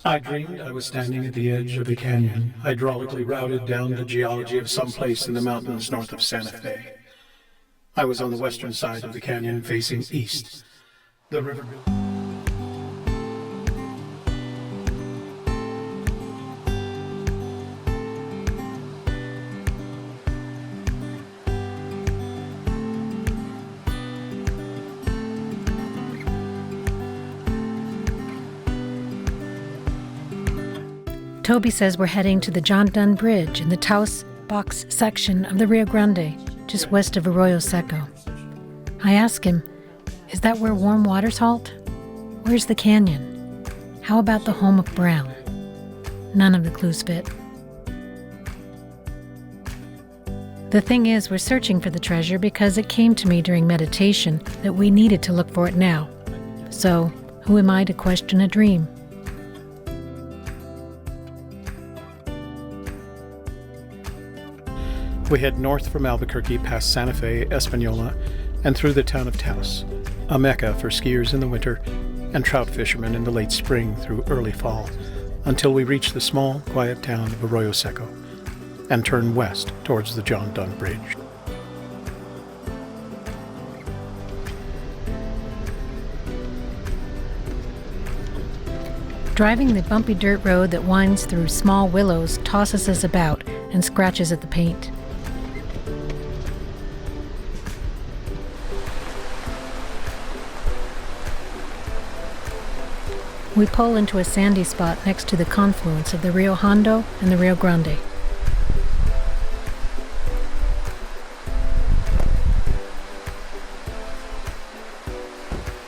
I dreamed I was standing at the edge of a canyon, hydraulically routed down the geology of some place in the mountains north of Santa Fe. I was on the western side of the canyon facing east. The river... Toby says we're heading to the John Dunn Bridge in the Taos box section of the Rio Grande, just west of Arroyo Seco. I ask him, is that where warm waters halt? Where's the canyon? How about the home of Brown? None of the clues fit. The thing is, we're searching for the treasure because it came to me during meditation that we needed to look for it now. So, who am I to question a dream? We head north from Albuquerque past Santa Fe, Espanola, and through the town of Taos, a mecca for skiers in the winter and trout fishermen in the late spring through early fall, until we reach the small, quiet town of Arroyo Seco and turn west towards the John Dunn Bridge. Driving the bumpy dirt road that winds through small willows tosses us about and scratches at the paint. We pull into a sandy spot next to the confluence of the Rio Hondo and the Rio Grande.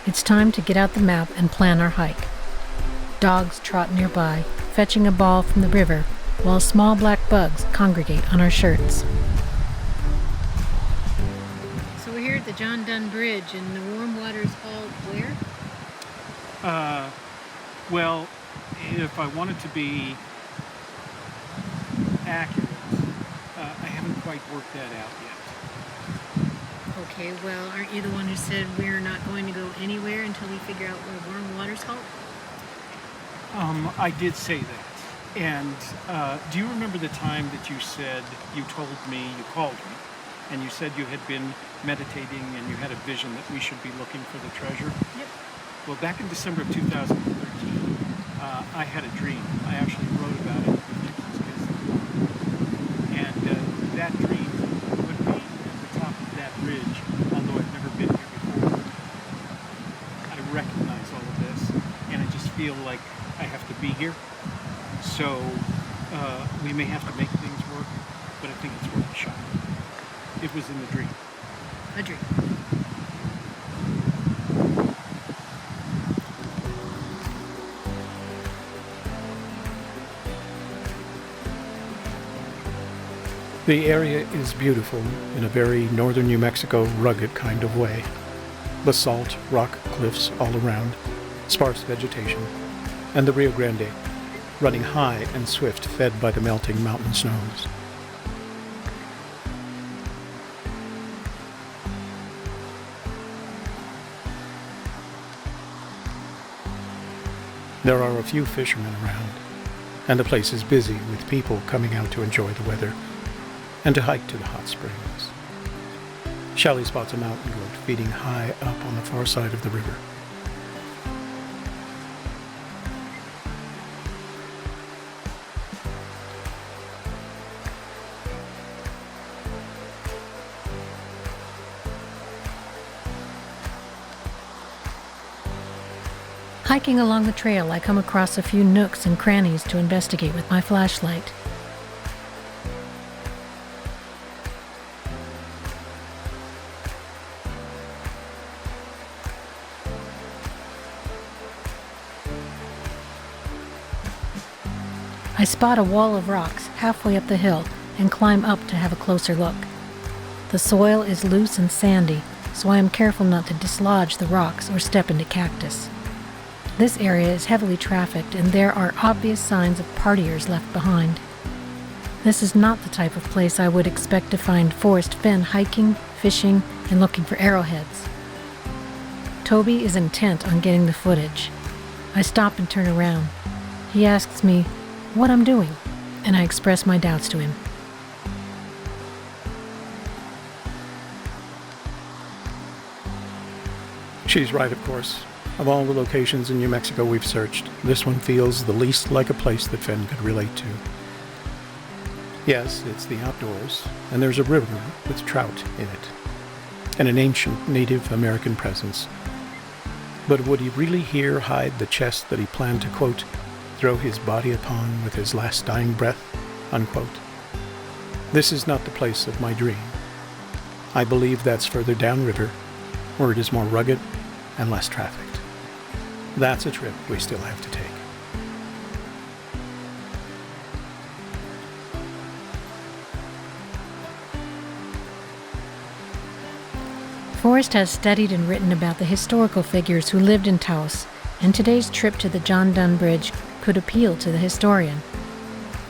It's time to get out the map and plan our hike. Dogs trot nearby, fetching a ball from the river, while small black bugs congregate on our shirts. So we're here at the John Dunn Bridge, and the warm waters halt where? Well, if I wanted to be accurate, I haven't quite worked that out yet. Okay, well, aren't you the one who said we're not going to go anywhere until we figure out where warm waters halt? I did say that. And do you remember the time that you said, you told me, you called me, and you said you had been meditating and you had a vision that we should be looking for the treasure? Yep. Well, back in December of 2013, I had a dream. I actually wrote about it with Gypsy Kiss. And that dream put me at the top of that bridge, although I've never been here before. I recognize all of this, and I just feel like I have to be here. So we may have to make things work, but I think it's worth a shot. It was in the dream. A dream. The area is beautiful in a very northern New Mexico rugged kind of way. Basalt rock cliffs all around, sparse vegetation, and the Rio Grande, running high and swift, fed by the melting mountain snows. There are a few fishermen around, and the place is busy with people coming out to enjoy the weather and to hike to the hot springs. Shelley spots a mountain goat feeding high up on the far side of the river. Hiking along the trail, I come across a few nooks and crannies to investigate with my flashlight. I spot a wall of rocks halfway up the hill and climb up to have a closer look. The soil is loose and sandy, so I am careful not to dislodge the rocks or step into cactus. This area is heavily trafficked, and there are obvious signs of partiers left behind. This is not the type of place I would expect to find Forrest Fenn hiking, fishing, and looking for arrowheads. Toby is intent on getting the footage. I stop and turn around. He asks me what I'm doing, and I express my doubts to him. She's right, of course. Of all the locations in New Mexico we've searched, this one feels the least like a place that Fenn could relate to. Yes, it's the outdoors, and there's a river with trout in it, and an ancient Native American presence. But would he really here hide the chest that he planned to, quote, throw his body upon with his last dying breath, unquote? This is not the place of my dream. I believe that's further downriver, where it is more rugged and less trafficked. That's a trip we still have to take. Forrest has studied and written about the historical figures who lived in Taos, and today's trip to the John Dunn Bridge could appeal to the historian.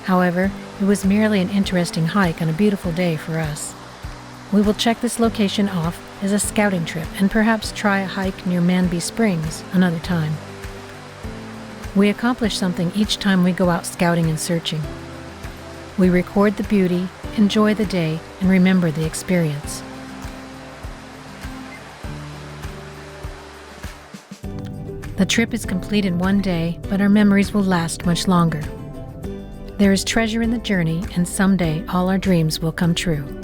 However, it was merely an interesting hike on a beautiful day for us. We will check this location off as a scouting trip and perhaps try a hike near Manby Springs another time. We accomplish something each time we go out scouting and searching. We record the beauty, enjoy the day, and remember the experience. The trip is complete in one day, but our memories will last much longer. There is treasure in the journey, and someday all our dreams will come true.